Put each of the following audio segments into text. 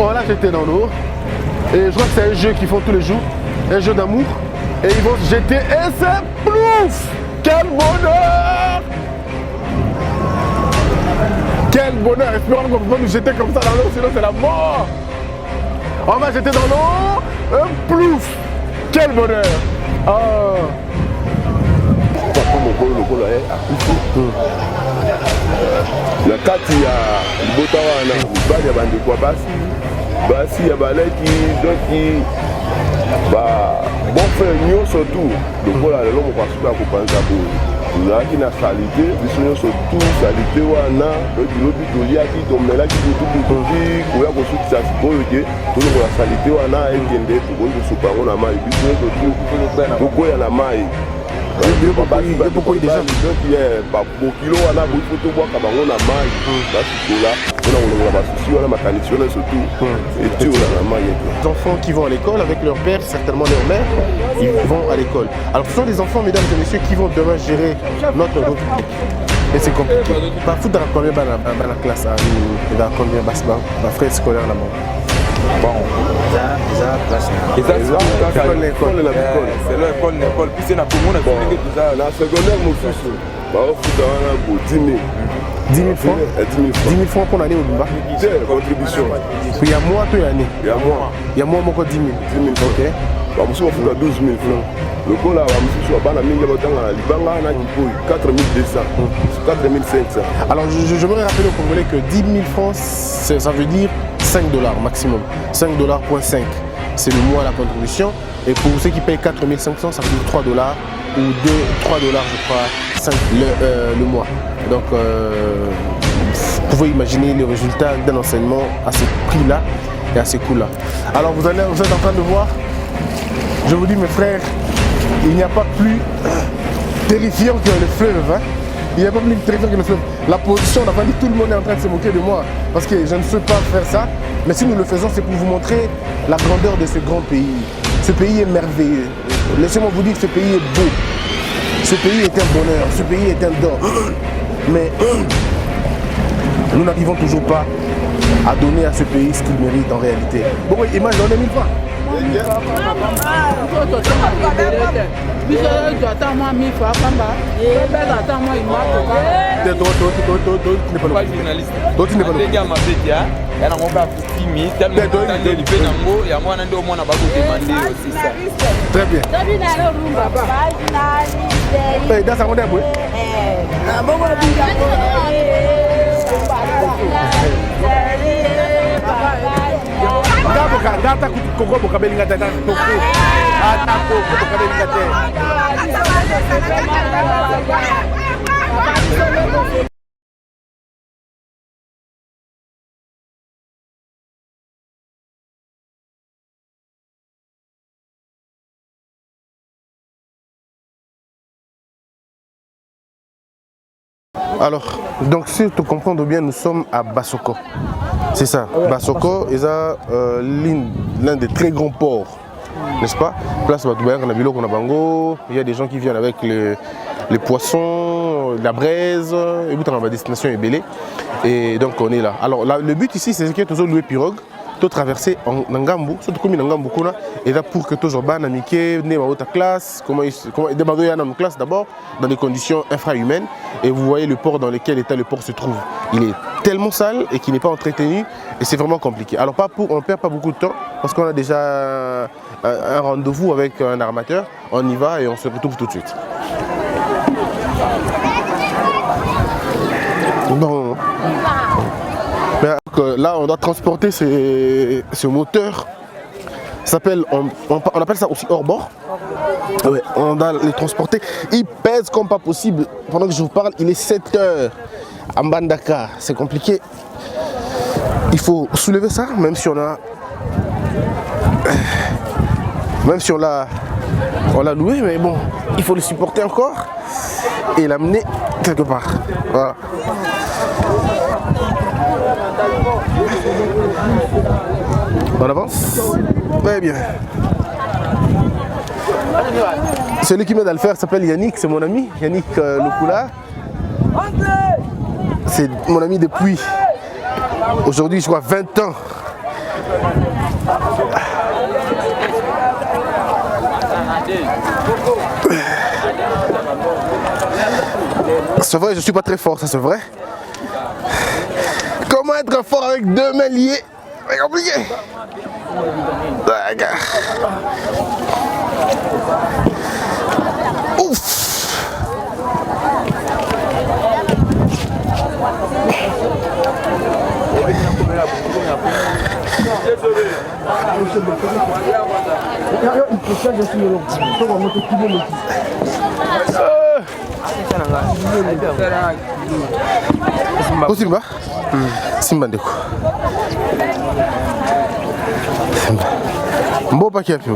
On l'a jeté dans l'eau. Et je crois que c'est un jeu qu'ils font tous les jours. Un jeu d'amour. Et ils vont se jeter et c'est plouf! Quel bonheur! Quel bonheur! Espérons qu'on peut pas nous jeter comme ça dans l'eau, sinon c'est la mort! On va jeter dans l'eau, un plouf! Quel bonheur! Oh! Na kati ya libota wana mibali ya bandeko ya basi ya baleki doki bon frère nyonso tu lokola lelo moko asuka ya kopanza boye tozalaki na salite biso nyonso tu salite wana bilobi toliaki tomelaki tututututi koya kosukisa sikoyo ke tolongola salite wana ekende tokoki kosuka yango na mai biso nyonso tu tokoya na mai beaucoup déjà bakilo wana boifo tobwaka bango na mai basikola mpona kolongola basusi wana makanisi wana surtout etiola na mai. Les enfants qui vont à l'école avec leur père, certainement leur mère, ils vont à l'école. Alors ce sont des enfants, mesdames et messieurs, qui vont demain gérer notre République. Et c'est compliqué. Par foot, dans combien dans la classe, dans combien de frais scolaires là-bas? Bon, c'est l'école. Puis c'est la commune. La secondaire, mon fils, bah, 10 000. 10 000 francs 10 000 francs pour l'année au Bimba. C'est contribution. Puis il y a moi, toi, l'année. Il y a moi. Il y a moi, encore 10 000. 10 000 francs. Ok. Bah, monsieur, on fait 12 000 francs. Le coup là, monsieur, on va à Libanga, on a 4 200, 4 500. Alors, j'aimerais rappeler aux Congolais que 10 000 francs, ça veut dire 5 $ maximum. 5 $.5. C'est le mois la contribution. Et pour ceux qui payent 4 500, ça coûte 3 $ ou 3 $ je crois, 5 le mois. Donc, vous pouvez imaginer le résultat d'un enseignement à ce prix-là et à ce coût-là. Alors, vous êtes en train de voir, je vous dis mes frères, il n'y a pas plus terrifiant que le fleuve. Hein? Il n'y a pas plus terrifiant que le fleuve. La position, on n'a pas dit tout le monde est en train de se moquer de moi parce que je ne sais pas faire ça. Mais si nous le faisons, c'est pour vous montrer la grandeur de ce grand pays. Ce pays est merveilleux. Laissez-moi vous dire que ce pays est beau. Ce pays est un bonheur. Ce pays est un don. Mais nous n'arrivons toujours pas à donner à ce pays ce qu'il mérite en réalité. Bon, image, on est 1000 francs. Très bien. Alors, donc si tu comprends bien, nous sommes à Bassoko. C'est ça, Bassoko est l'un des très grands ports, n'est-ce pas? Place Batoubayak, on a Bilo, on a Bango, il y a des gens qui viennent avec les poissons, la braise, et puis ma destination est Bélé. Et donc on est là. Alors là, le but ici, c'est que tu as loué pirogue, tu as traversé en Ngambu, surtout comme Ngambu, et là pour que tu aies amitié, né dans ta classe, comment démarrer dans une classe d'abord, dans des conditions infrahumaines. Et vous voyez le port dans lequel état le port se trouve. Il est tellement sale et qu'il n'est pas entretenu et c'est vraiment compliqué. Alors on ne perd pas beaucoup de temps parce qu'on a déjà un rendez-vous avec un armateur. On y va et on se retrouve tout de suite. Bon. Là, on doit transporter ce moteur. On appelle ça aussi hors bord. Ouais, on doit les transporter. Il pèse comme pas possible. Pendant que je vous parle, il est 7 heures à Mbandaka. C'est compliqué. Il faut soulever ça, même si on a. Même si on l'a loué, mais bon, il faut le supporter encore et l'amener quelque part. Voilà. On avance. Très bien. Celui qui m'aide à le faire s'appelle Yannick, c'est mon ami, Yannick Lukula. C'est mon ami depuis aujourd'hui, je crois, 20 ans. C'est vrai, je suis pas très fort, ça c'est vrai. Comment être fort avec 2 mains liées? C'est compliqué. D'accord. Ouf. Simba Simba ndeko Simba mbo pa kiapi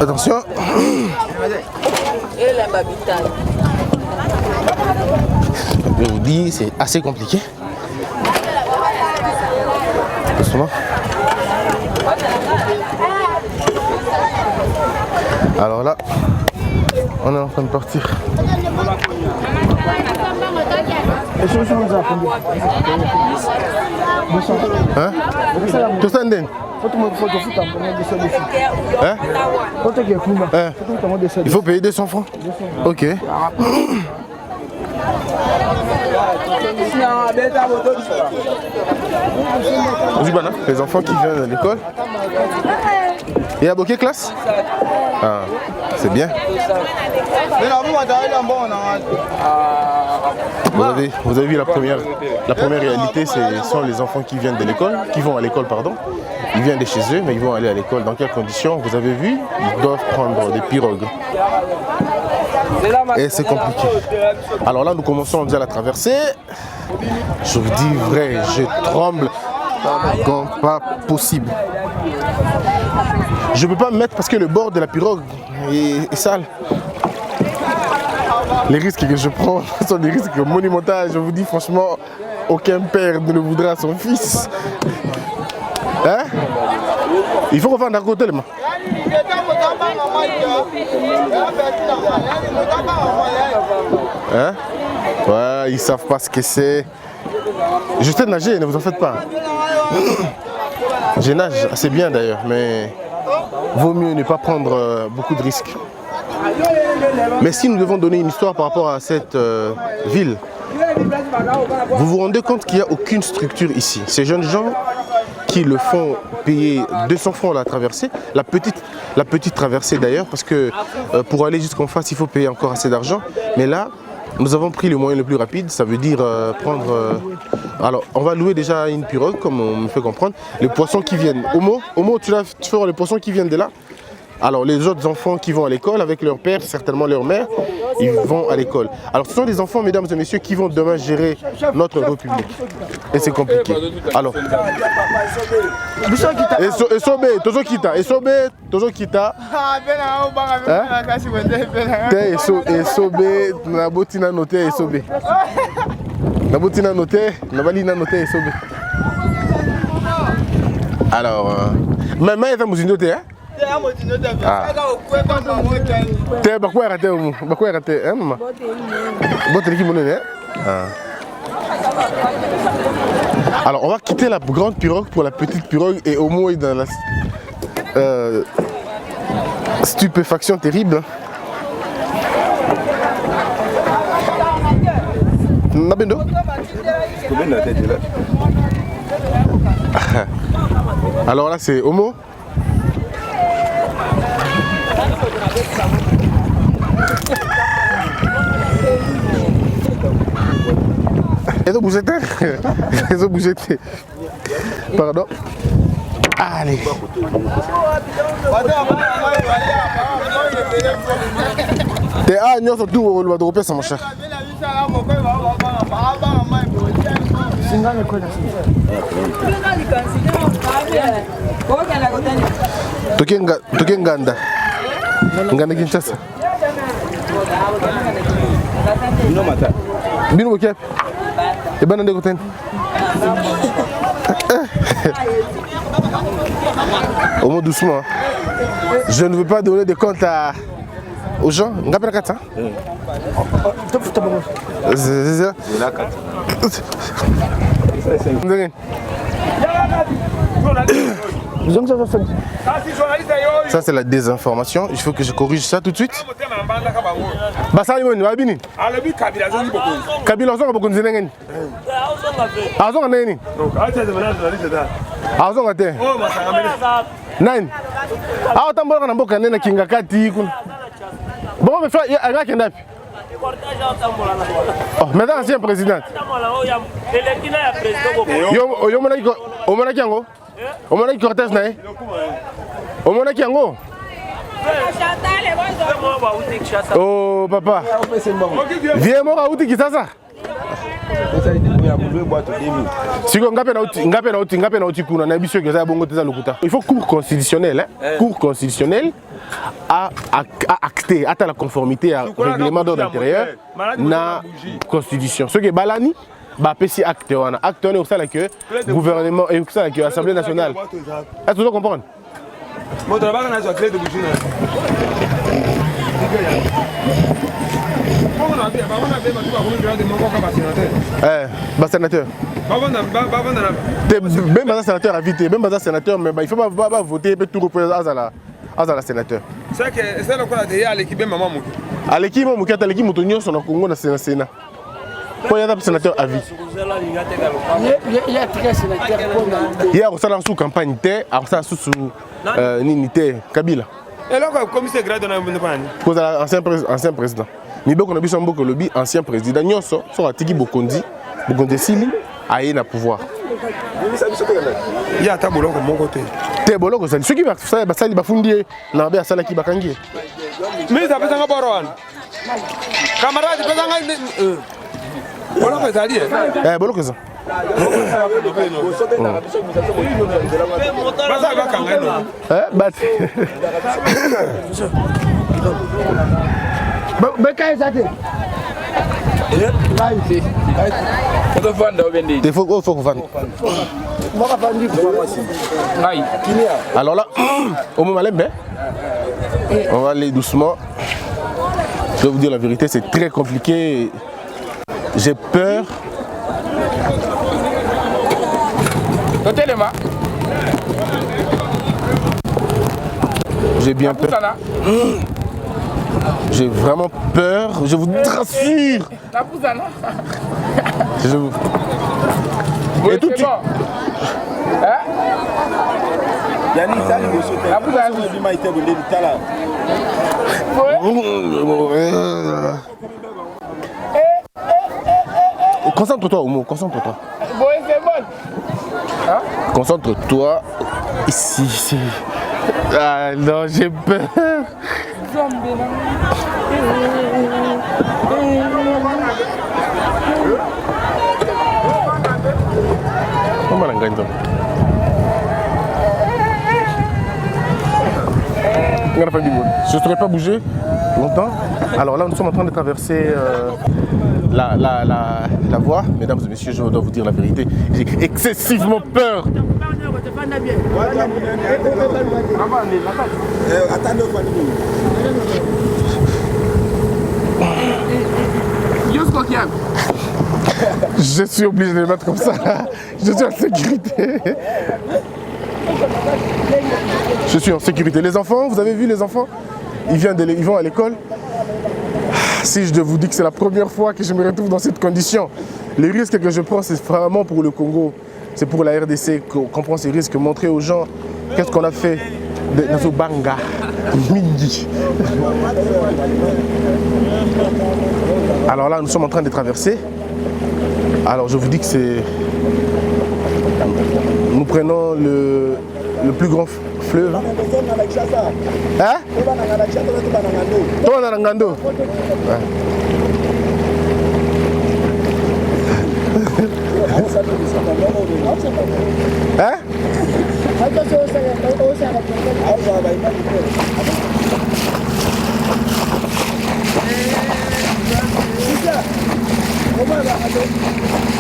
attention. Je vous dis, c'est assez compliqué. Doucement. Alors là, on est en train de partir. Hein? Tout ça, Nden? Hein? Il faut payer 200 francs. Ok. Les enfants qui viennent à l'école. Et à Bokeh classe? Ah, c'est bien. Vous avez vu la première réalité, ce sont les enfants qui viennent de l'école, qui vont à l'école, pardon. Ils viennent de chez eux, mais ils vont aller à l'école. Dans quelles conditions? Vous avez vu, ils doivent prendre des pirogues. Et c'est compliqué. Alors là, nous commençons déjà la traversée. Je vous dis vrai, je tremble comme pas possible. Je ne peux pas me mettre parce que le bord de la pirogue est sale. Les risques que je prends sont des risques monumentaux. Je vous dis franchement, aucun père ne le voudra à son fils. Hein? Il faut refaire d'un côté les mains. Hein? Ouais, ils savent pas ce que c'est. Je sais nager, ne vous en faites pas. Je nage assez bien d'ailleurs, mais vaut mieux ne pas prendre beaucoup de risques. Mais si nous devons donner une histoire par rapport à cette ville, vous vous rendez compte qu'il n'y a aucune structure ici. Ces jeunes gens qui le font payer 200 francs la traversée, la petite traversée d'ailleurs, parce que pour aller jusqu'en face, il faut payer encore assez d'argent. Mais là, nous avons pris le moyen le plus rapide, ça veut dire prendre... alors, on va louer déjà une pirogue, comme on me fait comprendre. Les poissons qui viennent... Omo, tu feras les poissons qui viennent de là. Alors, les autres enfants qui vont à l'école avec leur père, certainement leur mère, ils vont à l'école. Alors, ce sont des enfants, mesdames et messieurs, qui vont demain gérer notre République. Et c'est compliqué. Alors... Esobe, Tozo Kita. Esobe, Nabotina note Esobe. Nabotina note, Nabalina note Esobe. Alors, maman est à Mouzinote, hein? Alors on va quitter la grande pirogue pour la petite pirogue et au moins dans la stupéfaction terrible. Nabendo? Alors là c'est Homo. Ils ont bougé. Pardon. Allez. T'es à Agnon surtout le droit ça mon cher. Tokenganda. Nganda Kinshasa. Bino Bokeh. Et ben, on est au moins doucement. Je ne veux pas donner des comptes aux gens. On a 400. Ça c'est la désinformation, il faut que je corrige ça tout de suite. Kabila zonga bokonzi nengeni. Azonga neni? Azonga te. Nani? Aho tambola na mboka nena kinga kati kuna. Bon me frère, aga kenda pi. Oh, maintenant ancien président. Yo monaki yango? Omonaki cortège na ye? Omonaki yango? Oh papa. Viens moi à outi Kisasa. Il faut cours constitutionnel, cours constitutionnel à acter, à la conformité au règlement d'ordre intérieur na constitution. Ce qui est balani, bah PC acte on a acte on est au sein que gouvernement et au sein que l'Assemblée nationale. Est-ce que vous comprenez? Sénateur. Même un sénateur a vité, même un sénateur, mais il faut pas voter pour tout représenter à la sénateur. C'est que c'est le cas de l'équipe maman Mouki. À l'équipe Mouki, à l'équipe Moutonio, son Congo dans le Sénat. Quand il y a un sénateur à vie. Il y a un sous campagne, un sous Ninité, Kabila. Et là, comme c'est grave, on a ancien président. Mais beaucoup de gens ont lobby ancien président. Nous sommes Tiki Bokondi, Bokondi Sili, aïe na pouvoir. Il y a un boulot de mon côté. Tebolo, ceux qui va faire ça, ils vont fonder l'ambé à Salaki Bakangi. Mais ça peut être un baron. Camarade, peut être un. Voilà, c'est à dire. Eh, bolo que ça. Alors là, au moment là, on va aller doucement. Je vais vous dire la vérité, c'est très compliqué. J'ai peur. J'ai bien peur. J'ai vraiment peur. Je vous rassure. Je vous... Et tout concentre-toi, Omo, concentre-toi. Concentre-toi. Ici. Ah non, j'ai peur. Je ne serais pas bougé longtemps. Alors là, nous sommes en train de traverser la voie. Mesdames et messieurs, je dois vous dire la vérité. J'ai excessivement peur. Je suis obligé de les mettre comme ça. Je suis en sécurité. Je suis en sécurité. Les enfants, vous avez vu les enfants? Ils vont à l'école. Si je vous dis que c'est la première fois que je me retrouve dans cette condition, les risques que je prends, c'est vraiment pour le Congo. C'est pour la RDC qu'on prend ces risques, montrer aux gens qu'est-ce qu'on a fait dans ce banga. Mingi. Alors là, nous sommes en train de traverser. Alors je vous dis que c'est... Nous prenons le plus grand fleuve. Hein? Toi, Nangando. Hein?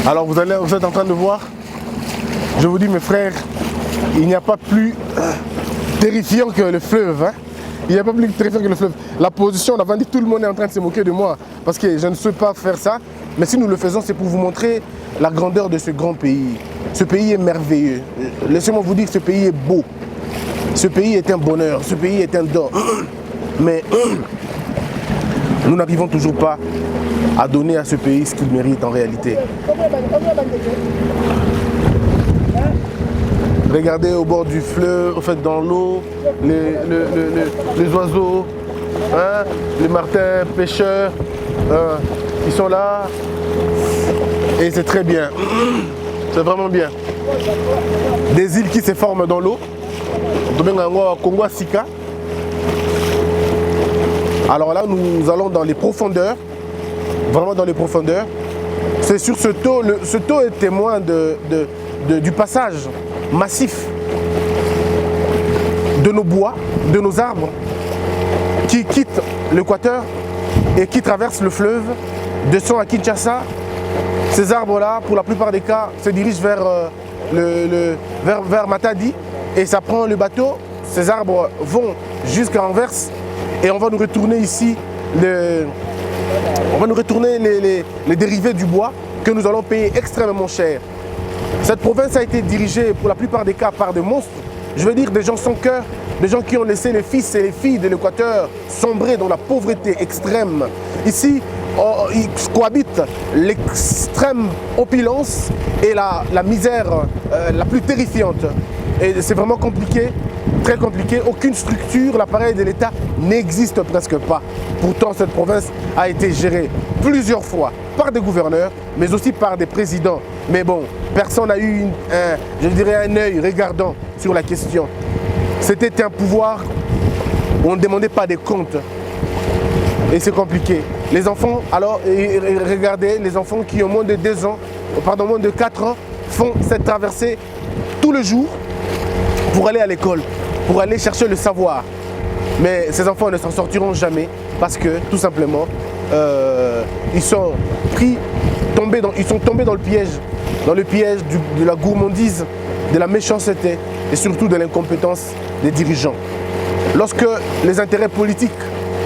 Alors vous êtes en train de voir, je vous dis mes frères, il n'y a pas plus terrifiant que le fleuve. Hein. Il n'y a pas plus terrifiant que le fleuve. La position, on a dit, tout le monde est en train de se moquer de moi parce que je ne sais pas faire ça. Mais si nous le faisons, c'est pour vous montrer la grandeur de ce grand pays. Ce pays est merveilleux. Laissez-moi vous dire que ce pays est beau. Ce pays est un bonheur. Ce pays est un don. Mais nous n'arrivons toujours pas à donner à ce pays ce qu'il mérite en réalité. Regardez au bord du fleuve, en fait dans l'eau, les oiseaux, hein, les martins pêcheurs, qui sont là. Et c'est très bien. C'est vraiment bien. Des îles qui se forment dans l'eau. Congo Sika. Alors là, nous allons dans les profondeurs. Vraiment dans les profondeurs. C'est sur ce taux. Ce taux est témoin du passage massif de nos bois, de nos arbres qui quittent l'Équateur et qui traversent le fleuve, descendent à Kinshasa. Ces arbres-là, pour la plupart des cas, se dirigent vers Matadi et ça prend le bateau. Ces arbres vont jusqu'à Anvers et on va nous retourner ici les dérivés du bois que nous allons payer extrêmement cher. Cette province a été dirigée pour la plupart des cas par des monstres, je veux dire des gens sans cœur, des gens qui ont laissé les fils et les filles de l'Équateur sombrer dans la pauvreté extrême. Ici, il cohabite l'extrême opulence et la misère la plus terrifiante. Et c'est vraiment compliqué, très compliqué. Aucune structure, l'appareil de l'État n'existe presque pas. Pourtant, cette province a été gérée plusieurs fois par des gouverneurs, mais aussi par des présidents. Mais bon, personne n'a eu, je dirais, un œil regardant sur la question. C'était un pouvoir où on ne demandait pas des comptes. Et c'est compliqué. Les enfants, alors, regardez, les enfants qui ont moins de 2 ans, pardon, moins de 4 ans, font cette traversée tous les jours pour aller à l'école, pour aller chercher le savoir. Mais ces enfants ne s'en sortiront jamais parce que, tout simplement, ils sont tombés dans le piège de la gourmandise, de la méchanceté et surtout de l'incompétence des dirigeants. Lorsque les intérêts politiques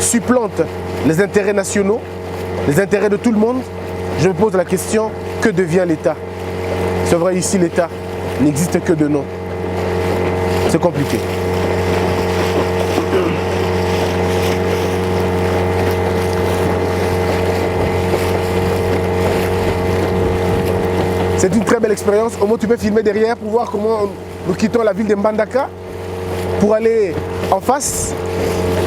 supplantent les intérêts nationaux, les intérêts de tout le monde, je me pose la question, que devient l'État? C'est vrai, ici l'État n'existe que de nom. C'est compliqué. C'est une très belle expérience. Au moins, tu peux filmer derrière pour voir comment nous quittons la ville de Mbandaka pour aller en face.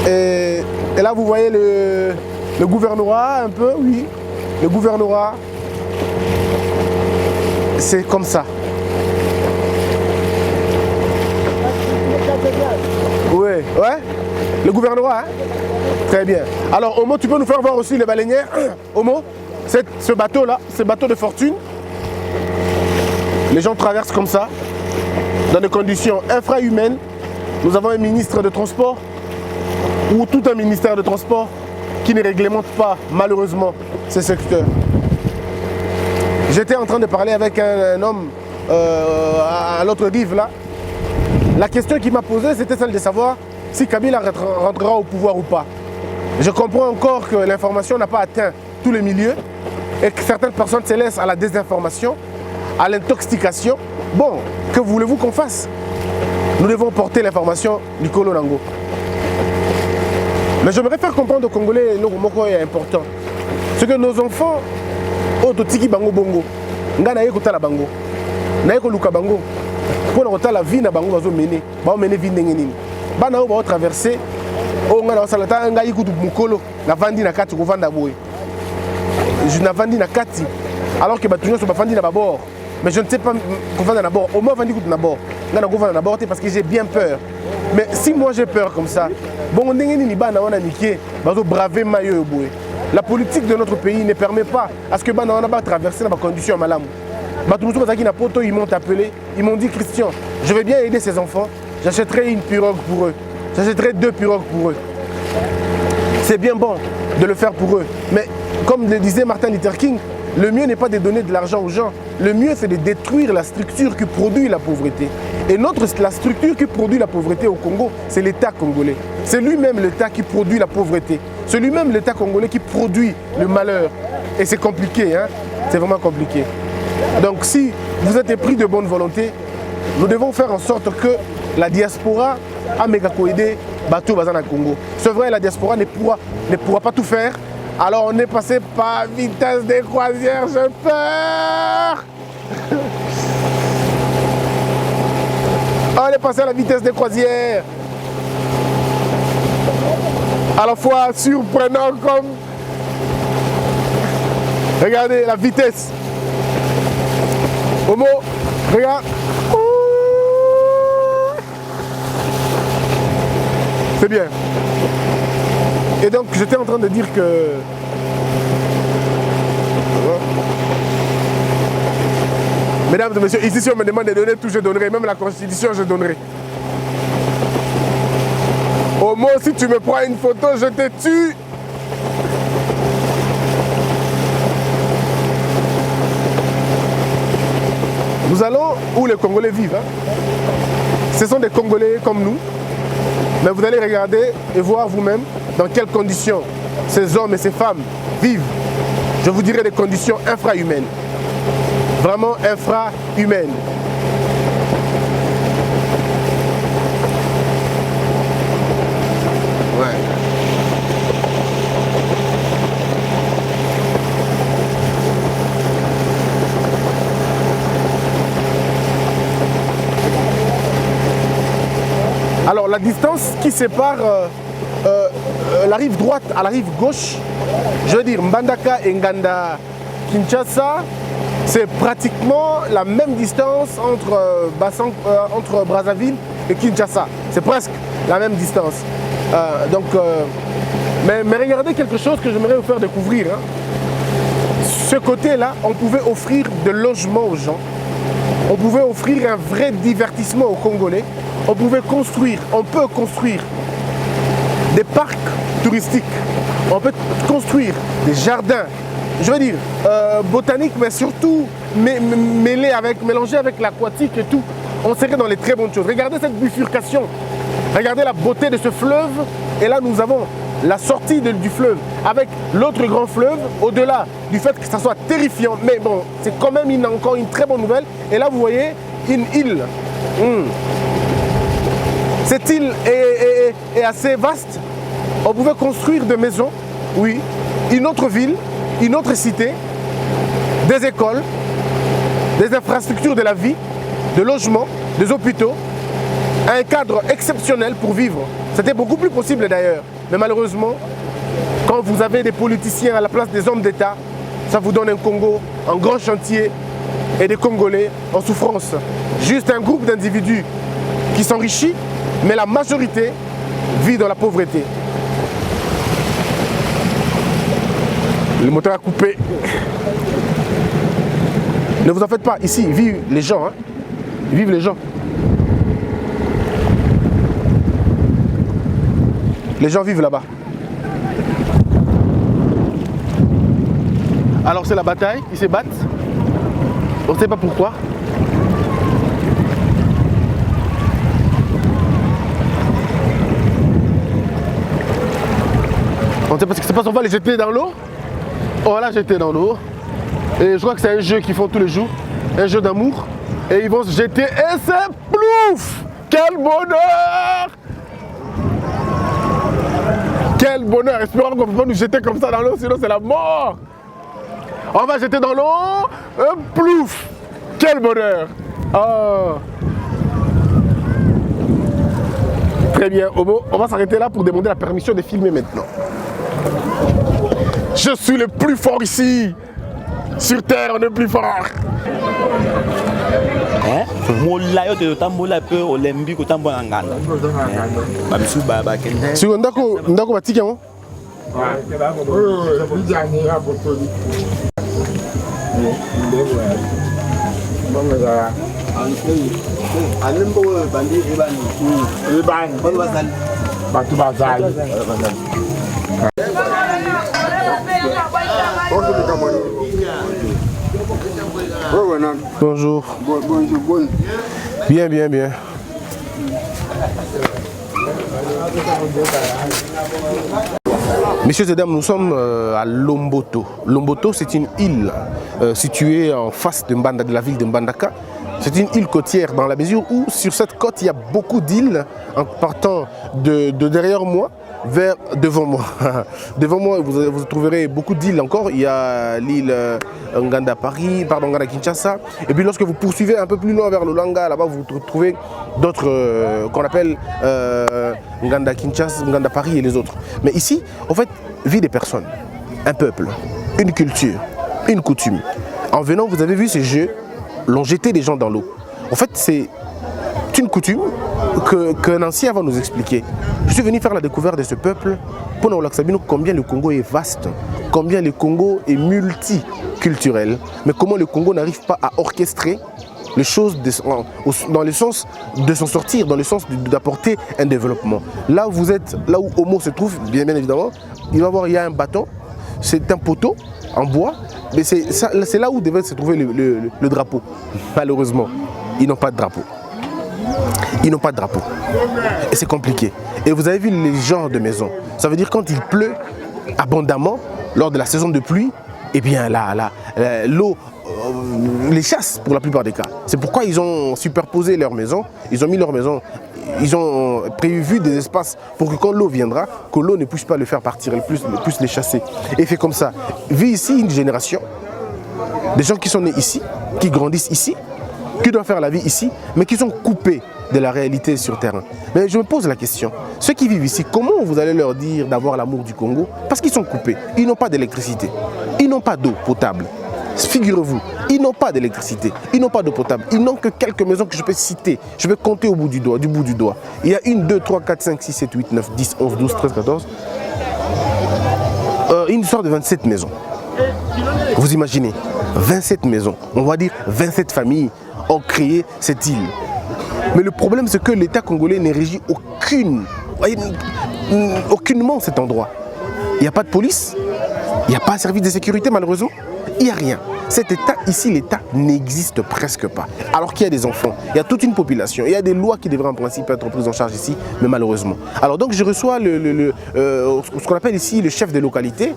Et là, vous voyez le gouvernorat un peu, oui. Le gouvernorat, c'est comme ça. Oui, ouais. Le gouvernorat, hein? Très bien. Alors, Omo, tu peux nous faire voir aussi les baleinières. Omo, ce bateau-là, ce bateau de fortune. Les gens traversent comme ça, dans des conditions infrahumaines. Nous avons un ministre de transport, ou tout un ministère de transport, qui ne réglemente pas, malheureusement, ces secteurs. J'étais en train de parler avec un homme à l'autre rive, là. La question qu'il m'a posée, c'était celle de savoir si Kabila rentrera au pouvoir ou pas. Je comprends encore que l'information n'a pas atteint tous les milieux et que certaines personnes se laissent à la désinformation, à l'intoxication. Bon, que voulez-vous qu'on fasse? Nous devons porter l'information du Kolo Nango. Mais j'aimerais faire comprendre aux Congolais ce qui est important. C'est que nos enfants, Ototiki Bango Bongo, Ngana Yekotala Bango, Naeko Luka Bango, pour la vie na bango bazo mener, ba mener vie ndenge nini. Bana o ba traverser, o ngana salata ngai kutu mukolo, na vandi na kati ko vanda boy. Je na vandi na kati, alors que batunyo so ba vandi na babord. Mais je ne sais pas ko vanda na bord. Au moins vandi kutu na bord. Ngana ko vanda na bord parce que j'ai bien peur. Mais si moi j'ai peur comme ça, bon ndenge nini bana wana niké, bazo braver mayo boy. La politique de notre pays ne permet pas à ce que bana wana ba traverser dans des conditions malamu. Ils m'ont appelé, ils m'ont dit Christian, je vais bien aider ces enfants, j'achèterai une pirogue pour eux, j'achèterai 2 pirogues pour eux. C'est bien bon de le faire pour eux, mais comme le disait Martin Luther King, Le mieux n'est pas de donner de l'argent aux gens. Le mieux, c'est de détruire la structure qui produit la pauvreté. Et la structure qui produit la pauvreté au Congo, c'est l'État congolais. C'est lui-même l'État qui produit la pauvreté. C'est lui-même l'État congolais qui produit le malheur. Et c'est compliqué, hein? C'est vraiment compliqué. Donc si vous êtes pris de bonne volonté, nous devons faire en sorte que la diaspora a méga coïdé bateau bazan à Congo. C'est vrai, la diaspora ne pourra pas tout faire. Alors on est passé par vitesse de croisière, j'ai peur. On est passé à la vitesse de croisière. À la fois surprenant comme... Regardez la vitesse. Homo, regarde. C'est bien. Et donc j'étais en train de dire que... Mesdames et messieurs, ici si on me demande de donner tout, je donnerai. Même la constitution, je donnerai. Homo, si tu me prends une photo, je te tue. Nous allons où les Congolais vivent. Hein. Ce sont des Congolais comme nous. Mais vous allez regarder et voir vous-même dans quelles conditions ces hommes et ces femmes vivent. Je vous dirais des conditions infrahumaines. Vraiment infrahumaines. Ouais. Alors la distance qui sépare la rive droite à la rive gauche, je veux dire Mbandaka et Nganda Kinshasa, c'est pratiquement la même distance entre Brazzaville et Kinshasa. C'est presque la même distance. Mais regardez quelque chose que j'aimerais vous faire découvrir. Hein. Ce côté-là, on pouvait offrir de logements aux gens. On pouvait offrir un vrai divertissement aux Congolais. On peut construire des parcs touristiques. On peut construire des jardins, je veux dire, botaniques, mais surtout mélangés avec l'aquatique et tout. On serait dans les très bonnes choses. Regardez cette bifurcation. Regardez la beauté de ce fleuve. Et là, nous avons la sortie du fleuve avec l'autre grand fleuve, au-delà du fait que ça soit terrifiant. Mais bon, c'est quand même encore une très bonne nouvelle. Et là, vous voyez une île. Cette île est assez vaste. On pouvait construire des maisons, oui, une autre ville, une autre cité, des écoles, des infrastructures de la vie, des logements, des hôpitaux, un cadre exceptionnel pour vivre. C'était beaucoup plus possible d'ailleurs. Mais malheureusement, quand vous avez des politiciens à la place des hommes d'État, ça vous donne un Congo en grand chantier et des Congolais en souffrance. Juste un groupe d'individus qui s'enrichit, mais la majorité vit dans la pauvreté. Le moteur a coupé. Ne vous en faites pas, ici vivent les gens. Hein. Vivent les gens. Les gens vivent là-bas. Alors c'est la bataille, ils se battent. On ne sait pas pourquoi. On ne sait pas ce qui se passe, on va les jeter dans l'eau. On va la jeter dans l'eau. Et je crois que c'est un jeu qu'ils font tous les jours. Un jeu d'amour. Et ils vont se jeter et c'est plouf! Quel bonheur! Quel bonheur! Espérons qu'on ne peut pas nous jeter comme ça dans l'eau, sinon c'est la mort! On va jeter dans l'eau, plouf! Quel bonheur! Oh. Très bien, Homo, on va s'arrêter là pour demander la permission de filmer maintenant. Je suis le plus fort ici. Sur terre, on est plus fort. Bonjour. Bonjour. Bien, bien, bien. Messieurs et dames, nous sommes à Lomboto. Lomboto, c'est une île située en face de la ville de Mbandaka. C'est une île côtière dans la mesure où sur cette côte, il y a beaucoup d'îles en partant de derrière moi vers devant moi. Devant moi, vous trouverez beaucoup d'îles encore. Il y a l'île Nganda Paris, pardon, Nganda Kinshasa. Et puis lorsque vous poursuivez un peu plus loin vers le Langa, là-bas, vous trouvez d'autres qu'on appelle Nganda Kinshasa, Nganda Paris et les autres. Mais ici, en fait, vit des personnes, un peuple, une culture, une coutume. En venant, vous avez vu ces jeux, l'ont jeté des gens dans l'eau. En fait, c'est une coutume qu'un ancien va nous expliquer. Je suis venu faire la découverte de ce peuple pour nous expliquer combien le Congo est vaste, combien le Congo est multiculturel, mais comment le Congo n'arrive pas à orchestrer les choses dans le sens de s'en sortir, dans le sens d'apporter un développement. Là où vous êtes, là où Homo se trouve, bien évidemment, il y a un bâton, c'est un poteau en bois, mais c'est là où devait se trouver le drapeau. Malheureusement, ils n'ont pas de drapeau. Ils n'ont pas de drapeau. Et c'est compliqué. Et vous avez vu les genres de maisons. Ça veut dire quand il pleut abondamment, lors de la saison de pluie, eh bien là, l'eau les chasse pour la plupart des cas. C'est pourquoi ils ont superposé leurs maisons. Ils ont mis leurs maisons. Ils ont prévu des espaces pour que quand l'eau viendra, que l'eau ne puisse pas le faire partir, elle puisse les chasser. Et fait comme ça. Vit ici une génération, des gens qui sont nés ici, qui grandissent ici, qui doivent faire la vie ici, mais qui sont coupés de la réalité sur terrain. Mais je me pose la question, ceux qui vivent ici, comment vous allez leur dire d'avoir l'amour du Congo? Parce qu'ils sont coupés, ils n'ont pas d'électricité, ils n'ont pas d'eau potable. Figurez-vous, ils n'ont pas d'électricité, ils n'ont pas d'eau potable, ils n'ont que quelques maisons que je peux citer, je vais compter au bout du doigt, Il y a 1, 2, 3, 4, 5, 6, 7, 8, 9, 10, 11, 12, 13, 14. Une histoire de 27 maisons. Vous imaginez, 27 maisons, on va dire 27 familles ont créé cette île. Mais le problème, c'est que l'État congolais ne régit aucunement cet endroit. Il n'y a pas de police, il n'y a pas un service de sécurité malheureusement, il n'y a rien. Cet État, ici, l'État n'existe presque pas. Alors qu'il y a des enfants, il y a toute une population, il y a des lois qui devraient en principe être prises en charge ici, mais malheureusement. Alors donc je reçois ce qu'on appelle ici le chef de localité.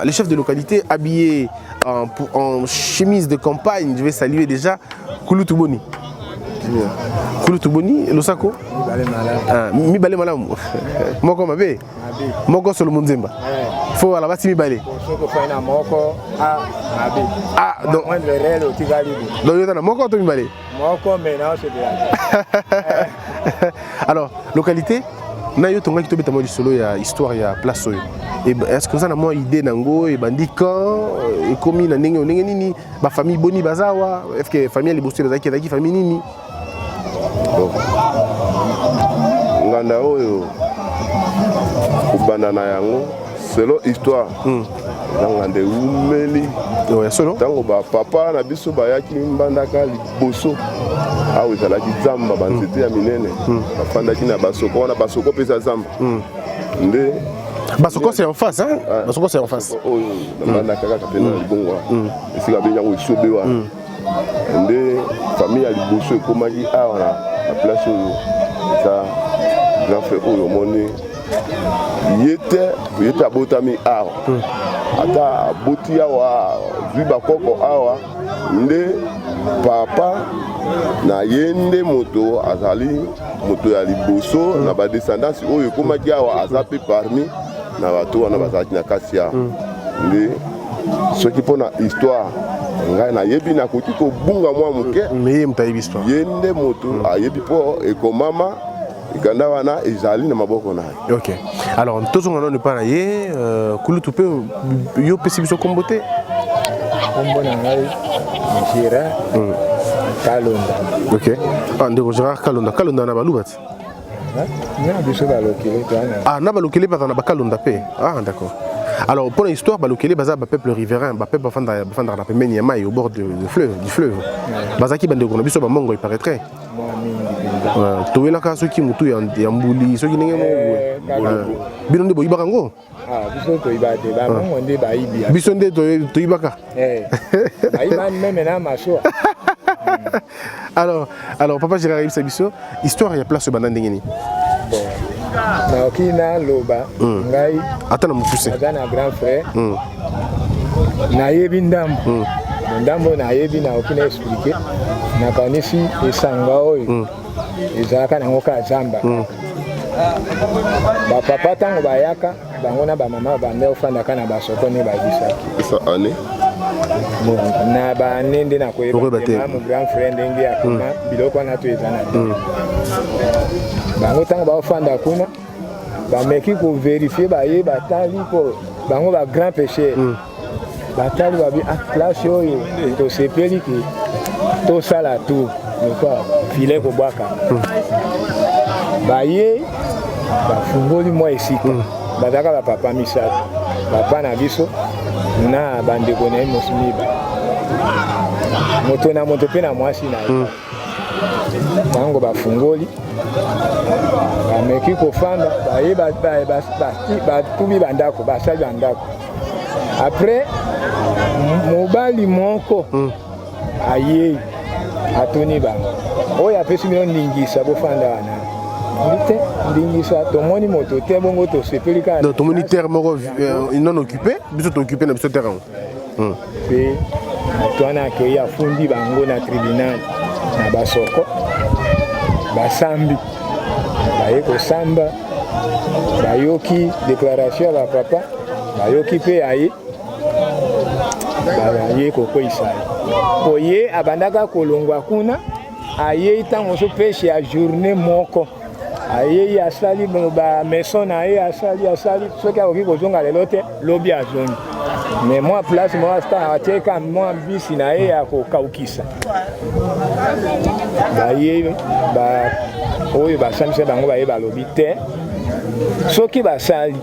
Le chef de localité habillé en chemise de campagne, je vais saluer déjà Kouloutou Boni. Kouloutou Boni, Losako Mibale Malam. Moko Mabe Moko Solomon Zemba. Faut à la base Mibale. Ah, donc il y a Moko ou Mibale? Moko, mais non, c'est bien. Alors, localité Nayo Tonga qui te met solo, il y a histoire, il y a place. Est-ce que vous avez une idée nango et bandi quand et comme il y a une famille boni bazawa, est-ce que famille les bossés bazaki qui famille nini? Nganda oyo kubana na yango selo histoire. Nganda umeli. Ouais, solo. Tango ba papa na biso bayaki Mbandaka liboso. Awe zalaki zamba banzete ya minene. Bafandaki na basoko na basoko pesa zamba. Nde Basoko c'est en face, hein? Basoko c'est en face. Oh, Mbandaka kaka na libongo. Esika be yango isobe wa. Nde famille ya liboso ekomaki awa na place oyo. Ça grand frère oyo moni yete abotami awa. Ata boti awa zwi bakoko awa nde papa na yende moto azali moto ya liboso na ba descendance oyo komaki awa azape parmi na bato wana bazalaki na kasi awa nde soki mpona histoire ngai nayebi nakoki kobunga mwa moke mais mutayebi histoire yende moto ayebi mpo ekomama ikanda wana ezali na maboko na ye. Ok. Alors tozonga ne pas naye Kouloutou pe yo pesi biso kombote kombo na ngai Gérard Kalonda. Ok. Ndeko Gérard Kalonda na balubati. Na biso balokele twana. Ah na balokele pas na bakalonda pe. Ah d'accord. Alors pour l'histoire, balokele baza ba peuple riverain, ba peuple bafanda na pembeni ya mai au bord du fleuve. Bazaki bande ko na biso ba mongo il paraîtrait. toyelaka soki mutu ya mbuli soki ndenge moko bino nde boyibaka ngo biso toyiba te bamongo nde bayibi biso nde toyibaka bayibani meme na masuwa. Alors papa Gérard yebisa biso histoire ya place banda ndenge nini naoki naloba ngai ata na mokuse aza na grand frère nayebi ndambo ndambo nayebi naoki na explike nakanisi esanga oyo ezalaka nango ka zamba bapapa ntango bayaka bango na bamama bande ofandaka na basoko ne bayebisaki na bane nde nakoyeba mo grand frère ndenge akoma biloko wana to eza na bango ntango baofanda kuna bameki koverifie baye batali po bango ba grand péché batali babi classe oyo tosepeli ke tosala tour lokwa file kobwaka baye bafungoli mwa esika bazaka bapapa misato papa na biso na bandeko na ye mosi miba moto na moto mpe na mwasi na ye ntango bafungoli bameki kofanda baye batubi bandako basali bandako apres mobali moko ayei atoni bango oyo apesi bino ndingisa bofanda wana te ndingisa tomoni moto te bongo tosepeli kaka donc tomoni terre moko non occupé biso tooccupé na biso terre yango mpe moto wana akei afundi bango na tribunal na basoko basambi baye kosamba bayoki déclaration ya bapapa bayoki mpe aye baye kokweyisa ye po ye abandaka kolongwa kuna ayei ntango mosusu peshe ya journée moko ayei asali bameson na ye asali soki akoki kozonga lelo te lobi azongi mais mwa place mwa sta atieka mwa bisi na ye ya kokaukisa baye oyo basambisa bango baye balobi te soki basali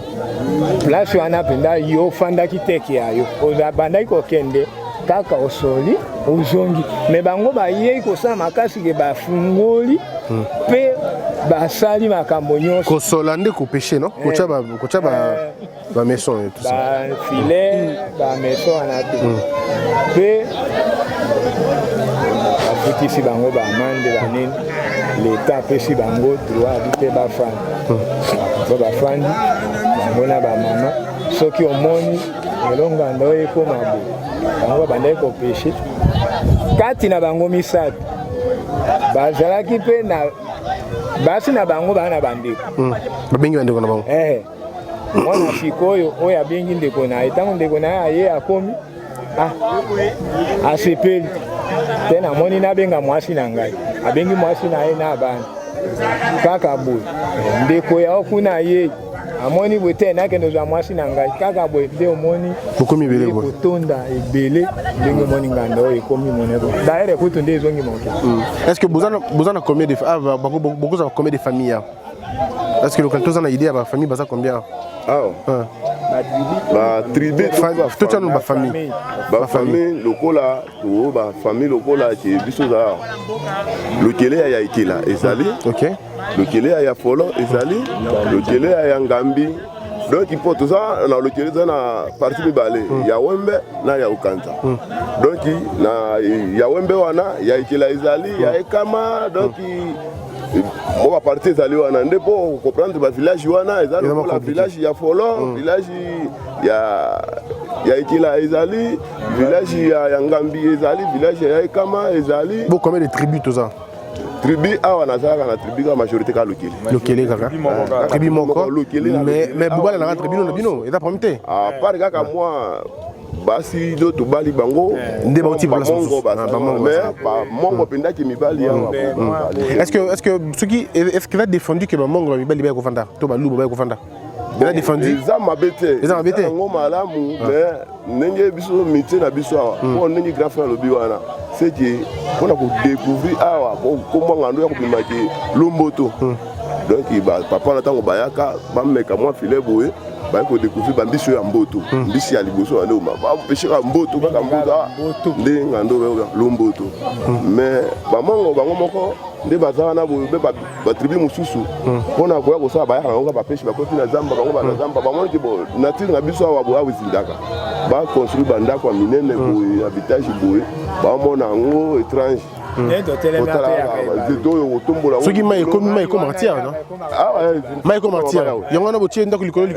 place wana mpenza yo ofandaki teke yayo ozabandaki kokende kaka osoli ozongi me bango bayei kosala makasi ke bafungoli mpe basali makambo nyonso kosola nde kopeshe no kotya bameson bafile bameson wana te mpe bafutisi bango bamande banini leta apesi bango droit abi mpe bafandi po bafandi bango na bamama soki omoni elonganda oyo ekoma boye bango babandaki kopeshe kati na bango misato bazalaki mpe na basi na bango baa na bandeko babengi bandeko na bango mwana sikoyo oyo abengi ndeko na ye ntango ndeko na ye aye akomi asepeli te namoni nabenga mwasi na ngai abengi mwasi na ye na bana kaka boye ndeko yao kuna ye amoni boye te nakende ozwa mwasi na ngai kaka boye nde omoni kotonda ebele ndenge omoni nganda oyo ekomi moneko daere kutu nde ezongi moke est-ce que boza na combien de bokozala combien de famille est-ce que lokalite oza na idée ya bafamille baza combien batribe totyano bafamille lokola ke biso za lokele ya ekela ezali lokele ya folo ezali lokele ya ngambi donc il faut toza na lokele za na parti mibale ya wembe na ya ukanta donc na ya wembe wana ya ekela ezali ya ekama donc mo ba parti ezali wana nde po comprendre ba village wana ezali la village ya folo village ya ekela ezali village ya ngambi ezali village ya ekama ezali bo combien de tribus toza tribu awa nazalaka na tribu ka majorité ka lokele kaka tribu moko mais bobala na tribu na bino eza problème te à part kaka moi basi do tobali bango nde bauti place mongo pendaki mibali awa est-ce que va défendu que mongo mibali ba kofanda to ba lubo ba kofanda eza défendu eza mabete ngo malamu mais ndenge biso métier na biso awa po ndenge grand frère lobi wana c'est que pona ko découvrir awa ko mwanga ndo ya kopimaki lomboto donc papa na tango bayaka bameka mwa filet boye baye ko découvrir bambiso ya mboto mbisi ya liboso ande oma ba pêcher mboto kaka mboto nde ngando lomboto mais bamongo bango moko nde baza wana boye be batribu mosusu mpona koya kosala bayaka yango bapeshe bakoti na zamba bango bana zamba bamonaki bo nature na biso awa boye awezindaka baconstruire bandako ya minene boye ya bitage boye bamona yango étrange soki mai ekoma tia mai ekoma tia yango wana botie ndako likolo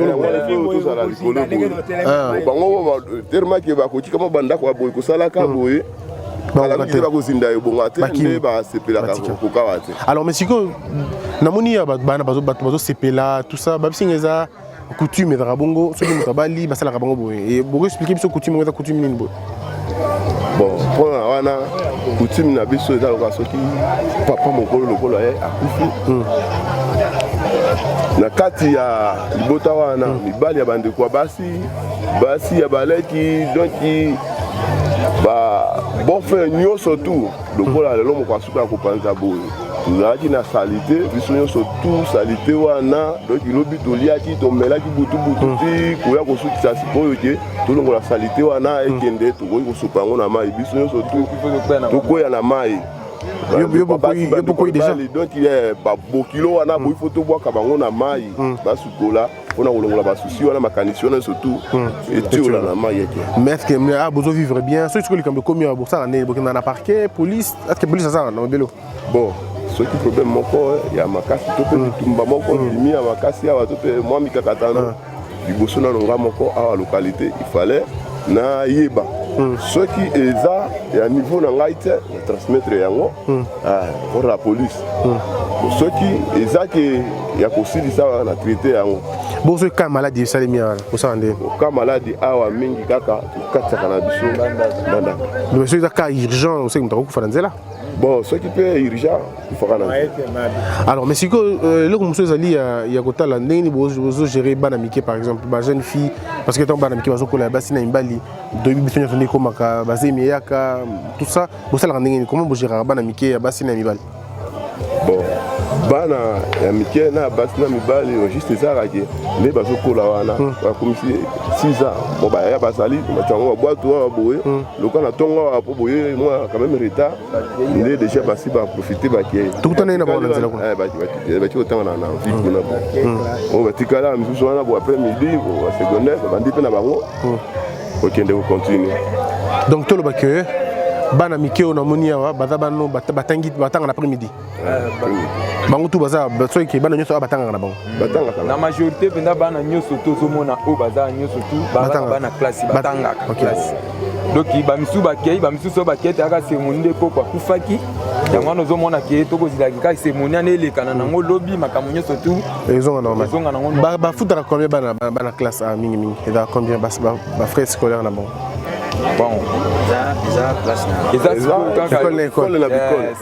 bango termaki bakotikama bandako ya boye kosalaka boye bakozinda yo bonga te nde basepelaka kokawa te. Alors mais sikoyo namoni ya bana bato bazosepela tout ça babisinga eza coutume ezaka bongo soki moto abali basalaka bango boye bokoexplike biso coutume eza coutume nini boye? Bon, mpona wana coutume na biso eza lokola soki papa mokolo lokola ye akufi na kati ya libota wana mibali ya bandeko ya basi ya baleki donki bon frère nyonso tu lokola lelo moko asuka ya kopanza boye tozalaki na salite biso nyonso tu salite wana donc ilobi toliaki tomelaki butu ti koya kosukisa sikoyo ke tolongola salite wana ekende tokoki kosupa yango na mai biso nyonso tu tokoya na mai yobokoyi déjà donc babokilo wana boyi fo tobwaka bango na mai basukola mpona kolongola basusi wana makanisi wana surtout etiola na mai eke. Mais est-ce que bozo vivre bien soki sikoyo likambo ekomi bosala nini bokenda na parquet police est-ce que police azala na mobelo? Bon soki problème moko ya makasi to mpe bitumba moko limi ya makasi awa to mpe mwa mikakatano liboso na longa moko awa localité il fallait na yeba soki eza ya niveau na ngai te na transmettre yango pour la police soki eza ke ya kosilisa na traité yango boso ka maladie esalemi wana kosala nde ka maladie awa mingi kaka tokatisaka na biso bandaka soki eza ka urgent oseki moto akokufa na nzela bon soki mpe urgent ifaka na alors mais sikoyo eloko mosusu ezali ya kotala ndenge nini bozogere bana mike par exemple bajeune fille parce que ntango bana mike bazokola ya basi na mibali toyebi biso nyonso nde ekomaka bazemi eyaka tout ça bosalaka ndenge nini comment bogéraka bana mike ya basi na mibali? Bon bana ya mike na basi na mibali juste ezalaka ke nde bazokola wana bakomisi 6 ans bon baya basali batiango babwato awa boye loka na ntongo awa po boye mwa quand même retard nde déjà basi baprofite bakei tokutana ye na bango na nzela kuna baki kotanga na vie kuna bo batikala misusu wana bo après midi basecondaire babandi mpe na bango okende kocontinue. Donc toloba ke bana mike oyo namoni awa baza bano batanga na après-midi bango tu baza soki bana nyonso awa batangaka na bango na majorité mpenza bana nyonso tozomona oyo baza nyonso tu bana classe batangaka classe donc bamisusu oyo bakei teyaka semoni nde poko akufaki yango wana ozomona ke tokozilaki kaka semoni ana elekana nango lobi makambo nyonso tu ezonga normal bafutaka combien bana classe mingimingi ezaka combien bafrais scolaire na bango? Bon,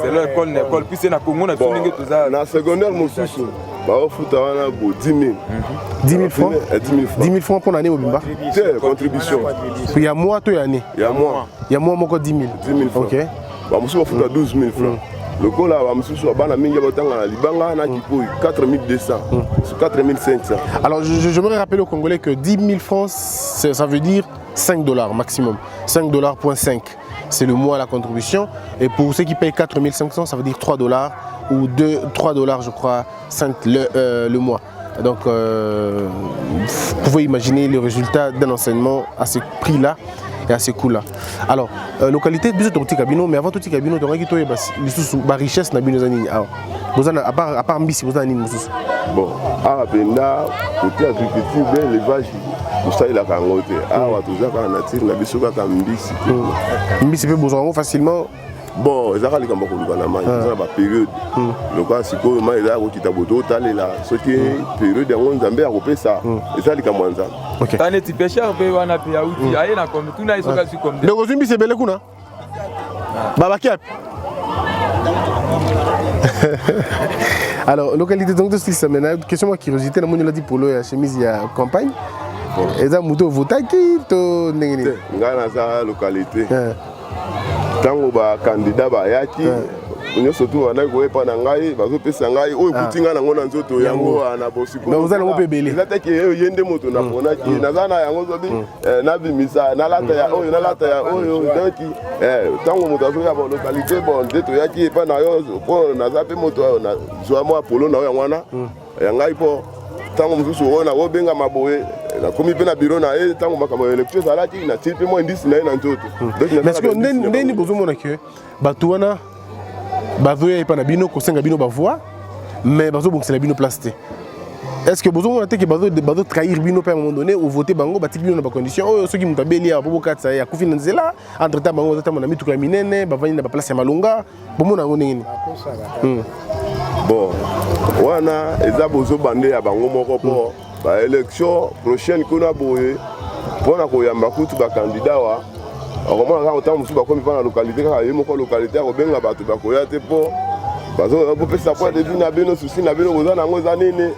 c'est l'école n'école puis c'est na Congo na tuninge toza na secondaire mosusu baofuta wana bo 10 000 francs 10 000 francs pour l'année mobimba contribution il y a mois to année il y a mois moko 10 000 francs ok ba mosusu bafuta 12 000 francs lokola ba mosusu bana mingi batanga na libanga na kipoi 4200 sur 4500. Alors j'aimerais rappeler aux Congolais que 10 000 francs ça veut dire $5 maximum. $5.5 c'est le mois la contribution. Et pour ceux qui payent 4 500, ça veut dire $3 ou $3 je crois le mois. Donc vous pouvez imaginer le résultat d'un enseignement à ce prix-là et à ce coût-là. Alors, localité, bisous ton petit cabinet, mais avant tout petit cabinet, tu as une richesse na bino zanini. À part Mbisi, vous avez une richesse. Bon, Benda, côté agriculture, l'élevage. tosalelaka yango te awa toza kaka na tire na biso kaka mbisi mbisi mpe bozwa yango facilement bon ezaka likambo koluka na mai eza na baperiode lokola sikoyo mai ezaka kokita boto otalela soki periode yango nzambe akopesa eza likambo ya nzambe ta neti pêcheur mpe wana mpe auti aye na kombe tuna ye soki azwi kombe ndeko ozwi mbisi ebele kuna babaki api alors localité donc de ça maintenant question moi curiosité na moni la di polo ya chemise ya campagne eza moto votaki to ndenge nini ngai naza localité ntango bakandidat bayaki nyonso tu wana koyepa na ngai bazopesa ngai oyo ekuti ngai nango na nzoto yango na bosiko oza nango mpe ebele eza teke ye nde moto naponaki naza na yango zobi nabimisa nalata ya oyo donc ntango moto azoya balokalité bon nde toyaki epa na yo mpo naza mpe moto oyo nazwa mwa apolo na oyo yango wana ya ngai mpo ntango mosusu oyo nakobengama boye nakomi mpe na biro na ye ntango makambo ya élection ezalaki natili mpe mwa indisi na ye na nzoto ndeni bozomona ke bato wana bazoya epa na bino kosenga bino bavoi mais bazobongisela bino place te est-ce que bozomona te ke bazotrahir bino mpe à un moment donné ovote bango batiki bino na bacondition oyo soki moto abeli awa po bokatisa ye akufi na nzela entre temps bango bazotamba na mituka ya minene bavandi na baplace ya malonga bomona yango ndenge nini bon wana eza bozobande ya bango moko mpo baélection prochaine kuna boye mpona koyamba kutu bakandidat wa akomona kaka ntango mosusu bakomi mpa na lokalité kaka ye moko lokalité akobenga bato bakoya te mpo bopesa point de vue na bino susi na bino boza nango eza nini